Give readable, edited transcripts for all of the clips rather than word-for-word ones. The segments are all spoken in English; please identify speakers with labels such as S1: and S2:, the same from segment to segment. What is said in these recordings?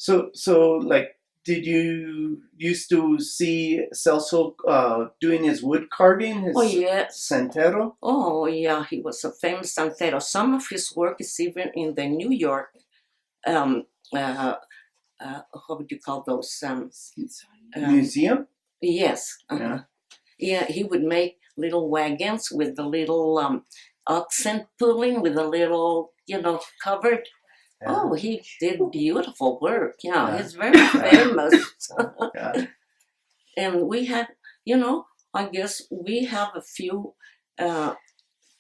S1: So like, did you used to see Celso doing his wood carving,
S2: Oh,
S1: his
S2: yes.
S1: santero?
S2: Oh, yeah, he was a famous santero. Some of his work is even in the New York, um, uh, how would you call those?
S1: Museum?
S2: Yes.
S1: Yeah.
S2: Yeah, he would make little wagons with the little oxen pulling with a little, covered.
S1: Yeah.
S2: Oh, he did beautiful work. Yeah,
S1: Yeah.
S2: he's very famous.
S1: Yeah.
S2: And we had, I guess we have a few uh,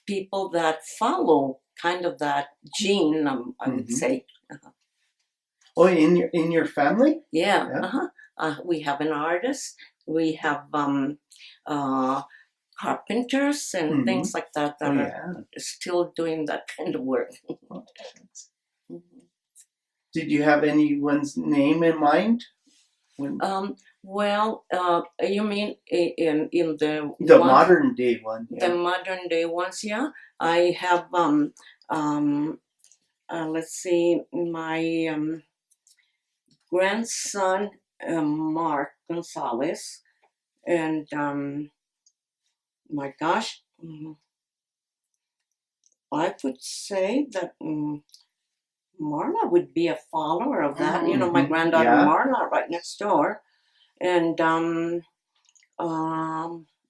S2: people that follow kind of that gene, I would
S1: Mhm.
S2: say.
S1: Oh, in your family?
S2: Yeah,
S1: Yeah.
S2: we have an artist. We have uh, carpenters and
S1: Mhm.
S2: things like that
S1: Oh
S2: that are
S1: yeah.
S2: still doing that kind of work. Mhm.
S1: Did you have anyone's name in mind? When
S2: Well, you mean in the
S1: the
S2: ones,
S1: modern day one?
S2: the
S1: Yeah.
S2: modern day ones? Yeah, I have um let's see, my grandson Mark Gonzales, and my gosh, I would say that Marla would be a follower of that. My
S1: Mhm.
S2: granddaughter
S1: Yeah.
S2: Marla right next door, and um,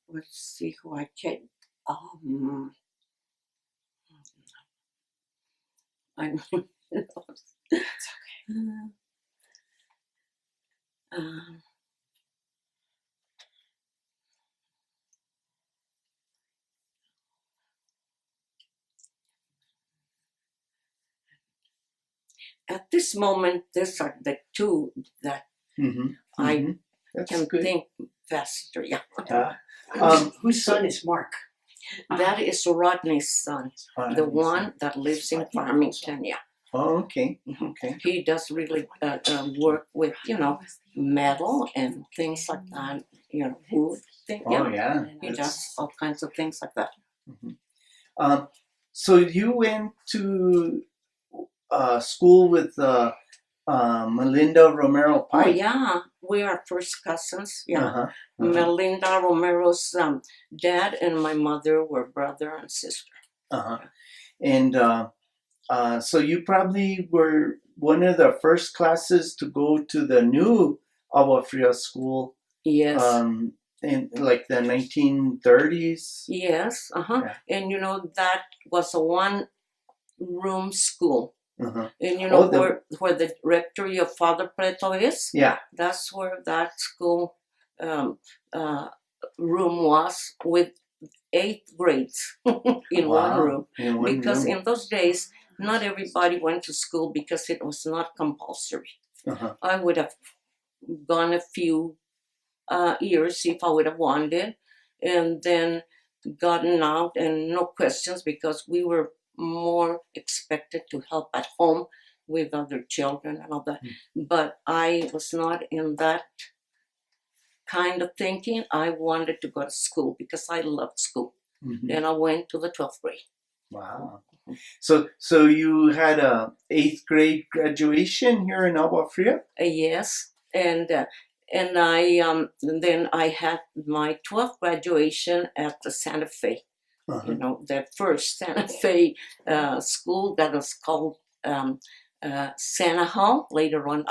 S2: let's see who I can. Um, I um, at this moment, these are the two that
S1: Mhm.
S2: I
S1: Mhm. That's
S2: can
S1: good.
S2: think faster. Yeah,
S1: Yeah.
S3: Whose son is Mark?
S2: that is Rodney's son, the one that lives in Farmington. Yeah.
S1: Oh, okay.
S2: Mhm.
S1: Okay.
S2: He does really work with metal and things like that. Wood thing.
S1: Oh
S2: Yeah,
S1: yeah.
S2: he does all kinds of things like that.
S1: Mhm. So you went to school with Melinda Romero
S2: Oh
S1: Pike.
S2: yeah, we are first cousins. Yeah,
S1: Uh-huh.
S2: Melinda Romero's dad and my mother were brother and sister.
S1: Uh-huh. And so you probably were one of the first classes to go to the new Agua Fria school
S2: Yes.
S1: in like the 1930s.
S2: Yes.
S1: Yeah.
S2: And that was a one-room school.
S1: Uh-huh.
S2: And
S1: Oh, the
S2: where the rectory of Father Preto is?
S1: yeah.
S2: That's where that school um, uh, room was with 8 grades in one
S1: Wow.
S2: room.
S1: In one
S2: Because
S1: room.
S2: in those days, not everybody went to school because it was not compulsory.
S1: Uh-huh.
S2: I would have gone a few years if I would have wanted, and then gotten out and no questions because we were more expected to help at home with other children and all that. But I was not in that kind of thinking. I wanted to go to school because I loved school.
S1: Mhm.
S2: And I went to the 12th grade.
S1: Wow. So you had a 8th grade graduation here in Agua Fria?
S2: Yes, and I then I had my 12th graduation at the Santa Fe.
S1: Uh-huh.
S2: The first Santa Fe school that was called Santa Hall. Later on,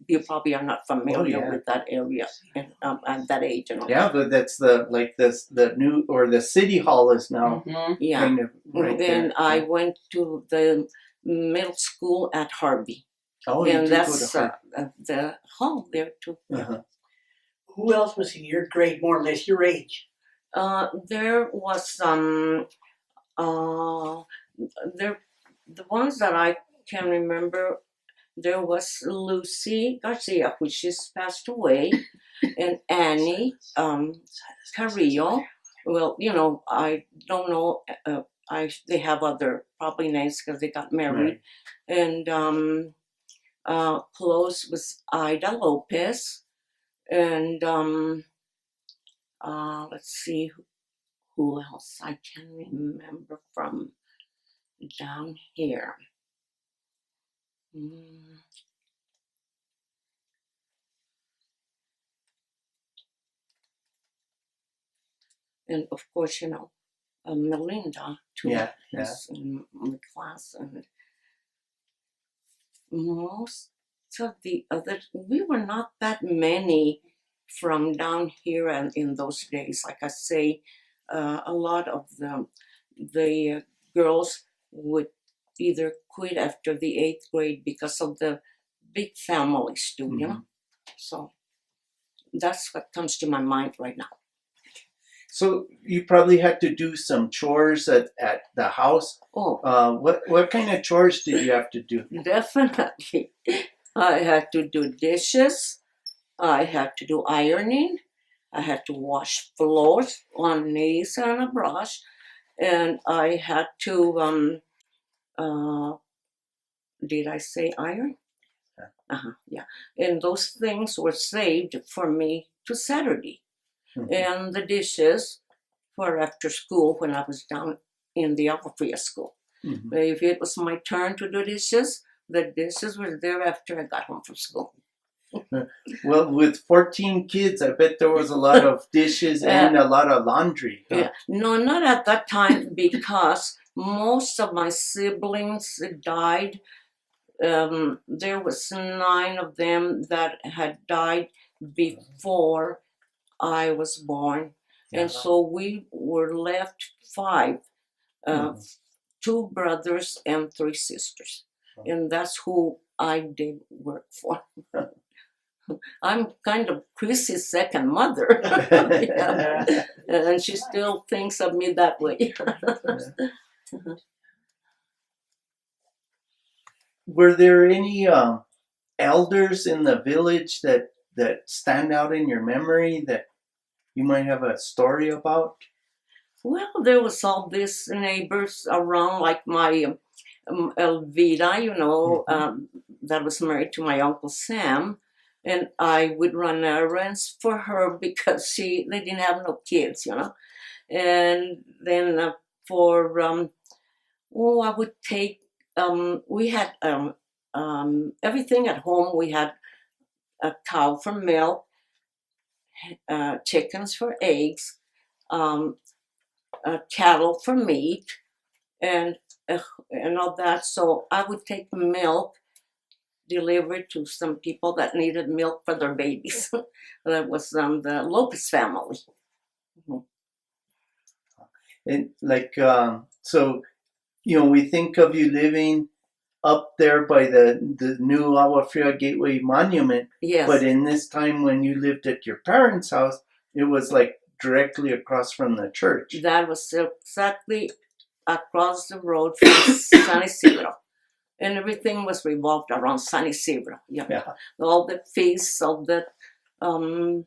S2: you probably are not familiar
S1: yeah.
S2: with that area at that age.
S1: Yeah, but that's the new or the city hall is now
S2: Yeah.
S1: kind of right
S2: Then
S1: there.
S2: I
S1: Yeah.
S2: went to the middle school at Harvey,
S1: Oh, you
S2: and
S1: did go to
S2: that's
S1: Hart.
S2: the hall there too.
S1: Uh-huh.
S3: Who else was in your grade, more or less your age?
S2: There was there the ones that I can remember. There was Lucy Garcia, which she's passed away, and Annie Carrillo. Well, I don't know. They have other probably names because they got married,
S1: Right.
S2: and close was Ida Lopez, and let's see who else I can remember from down here. Mm, and of course, Melinda too
S1: Yeah.
S2: was in my class, and most of the other, we were not that many from down here, and in those days, like I say, a lot of the girls would either quit after the 8th grade because of the big families too, So that's what comes to my mind right now.
S1: So you probably had to do some chores at the house.
S2: Oh,
S1: What kind of chores did you have to do?
S2: definitely. I had to do dishes. I had to do ironing. I had to wash floors on nails and a brush. And I had to, did I say iron? Yeah. And those things were saved for me to Saturday.
S1: Mhm.
S2: And the dishes for after school when I was down in the Alpha school.
S1: Mhm.
S2: If it was my turn to do dishes, the dishes were there after I got home from school.
S1: Well, with 14 kids, I bet there was a lot of dishes and a lot of laundry. Huh?
S2: Yeah, no, not at that time because most of my siblings died. There was 9 of them that had died before I was born, and so we were left 5,
S1: Mhm.
S2: 2 brothers and 3 sisters, and that's who I did work for. I'm kind of Chrissy's second mother. Yeah. And she still thinks of me that way.
S1: Were there any elders in the village that stand out in your memory that you might have a story about?
S2: Well, there was all these neighbors around, like my Elvira, that was married to my Uncle Sam. And I would run errands for her because they didn't have no kids. And then I would take, we had everything at home. We had a cow for milk, chickens for eggs, cattle for meat, and uh, and all that. So I would take milk delivered to some people that needed milk for their babies. That was the Lopez family. Mhm.
S1: And like so, we think of you living up there by the new Agua Fria Gateway Monument,
S2: Yes,
S1: but in this time when you lived at your parents' house, it was like directly across from the church.
S2: that was exactly across the road from San Isidro. And everything was revolved around San Isidro.
S1: Yeah.
S2: All the feasts, all the um,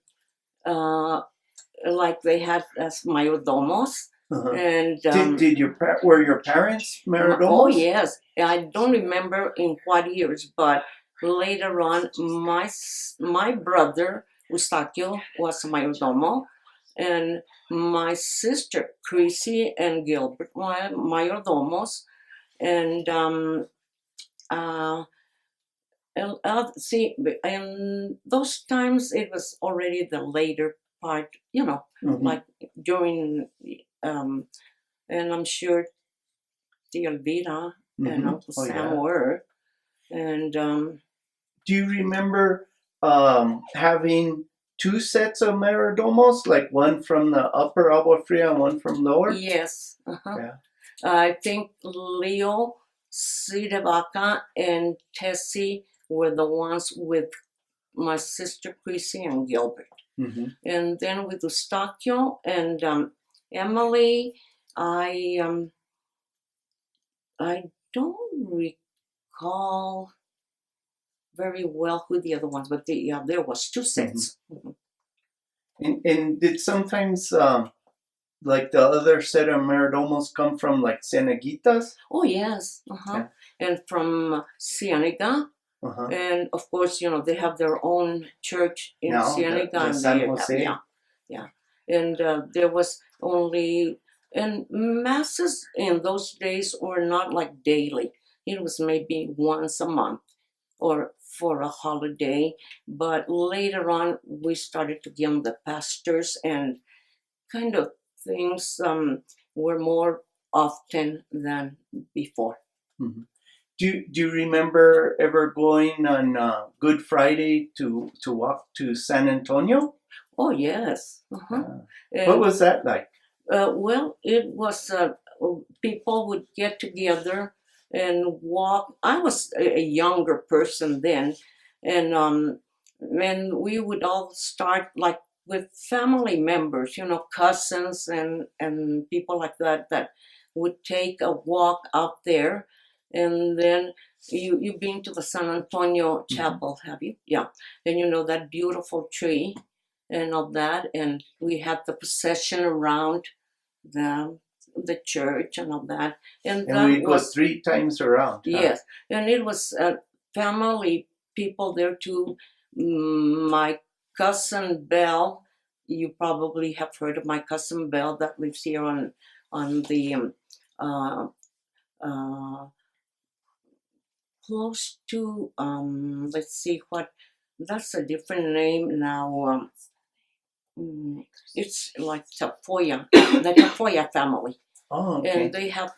S2: like they had as mayordomos.
S1: Uh-huh.
S2: And
S1: were your parents mayordomos?
S2: oh yes, I don't remember in what years, but later on, my brother Eustaquio was mayordomo, and my sister Chrissy and Gilbert were mayordomos, and see, in those times it was already the later part,
S1: Mhm.
S2: like during and I'm sure the Elvira and
S1: Mhm.
S2: Uncle
S1: Oh,
S2: Sam
S1: yeah.
S2: were. And
S1: Do you remember having 2 sets of mayordomos, like one from the upper Agua Fria and one from lower?
S2: yes,
S1: Yeah.
S2: I think Leo, Sidevaca, and Tessie were the ones with my sister Chrissy and Gilbert.
S1: Mm-hmm.
S2: And then with Eustaquio and Emily, I don't recall very well who the other ones, but there was 2 sets. Mm-hmm.
S1: And did sometimes like the other set of mayordomos come from like Cieneguitas?
S2: Oh yes,
S1: Yeah.
S2: And from Cienega,
S1: Uh-huh.
S2: and of course, they have their own church in
S1: Now,
S2: Cienega,
S1: the
S2: and
S1: San Jose.
S2: yeah. And there was only, and masses in those days were not like daily. It was maybe once a month or for a holiday. But later on, we started to give the pastors and kind of things were more often than before.
S1: Mhm. Do you remember ever going on Good Friday to walk to San Antonio?
S2: Oh yes. Uh-huh.
S1: What was that like?
S2: Well, it was people would get together and walk. I was a younger person then, and we would all start like with family members, cousins and people like that that would take a walk out there, and then you've been to the San Antonio Chapel, have you? Yeah, and that beautiful tree and all that, and we had the procession around the church and all that, and
S1: And
S2: that
S1: we go
S2: was
S1: 3 times around. Huh?
S2: yes, and it was family people there too. My cousin Belle, you probably have heard of my cousin Belle that lives here on the uh, uh, close to let's see what that's a different name now. It's like Tafoya, the Tafoya family.
S1: Oh, okay.
S2: And they have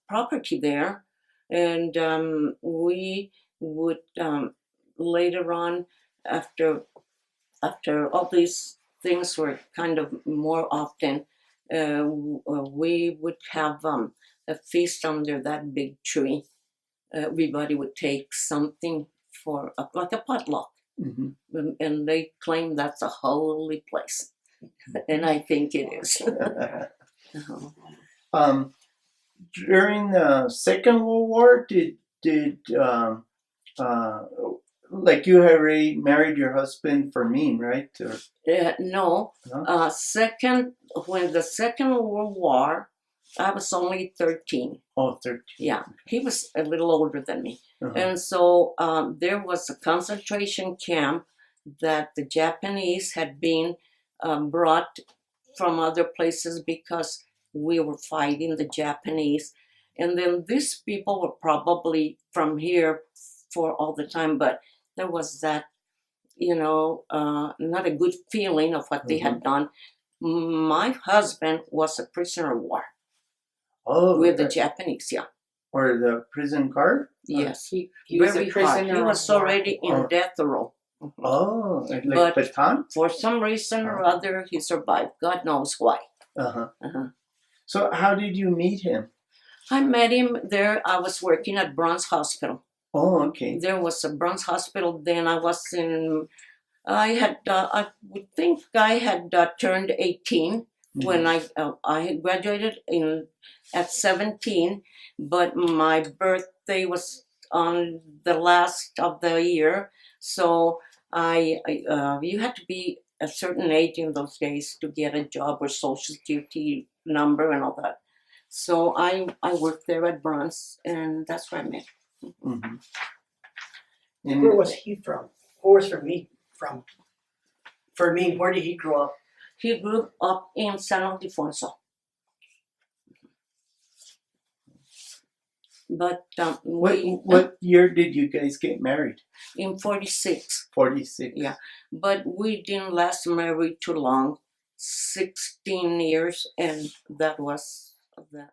S2: property there, and we would later on, after all these things were kind of more often, we would have a feast under that big tree. Everybody would take something for like a potluck,
S1: Mm-hmm.
S2: and they claim that's a holy place, and I think it is.
S1: um, during the Second World War, did like you had already married your husband Fermin, right? Or,
S2: No.
S1: no?
S2: When the Second World War, I was only 13.
S1: Oh, 13.
S2: Yeah, he was a little older than me.
S1: Uh-huh.
S2: And so there was a concentration camp that the Japanese had been brought from other places because we were fighting the Japanese. And then these people were probably from here for all the time, but there was that, not a good feeling of what they had done. My husband was a prisoner of war
S1: Oh,
S2: with the Japanese, yeah.
S1: or the prison guard?
S2: Yes,
S3: He was
S2: very
S3: a
S2: hard.
S3: prisoner.
S2: He was
S3: of war.
S2: already in
S1: Oh.
S2: death row.
S1: Oh, like
S2: But-
S1: baton?
S2: For some reason or other, he survived. God knows why.
S1: Uh-huh.
S2: Uh-huh.
S1: So how did you meet him?
S2: I met him there. I was working at Bronx Hospital.
S1: Oh, okay.
S2: There was a Bronx Hospital then. I would think I had turned 18 when I graduated at 17, but my birthday was on the last of the year, so you had to be a certain age in those days to get a job or social security number and all that. So I worked there at Bronx, and that's where I met.
S1: Mm-hmm.
S3: Where was he from? Where was Fermin from? Fermin, where did he grow up?
S2: He grew up in San Ildefonso. But
S1: What year did you guys get married?
S2: in 46,
S1: 46.
S2: yeah. But we didn't last married too long, 16 years, and that was that.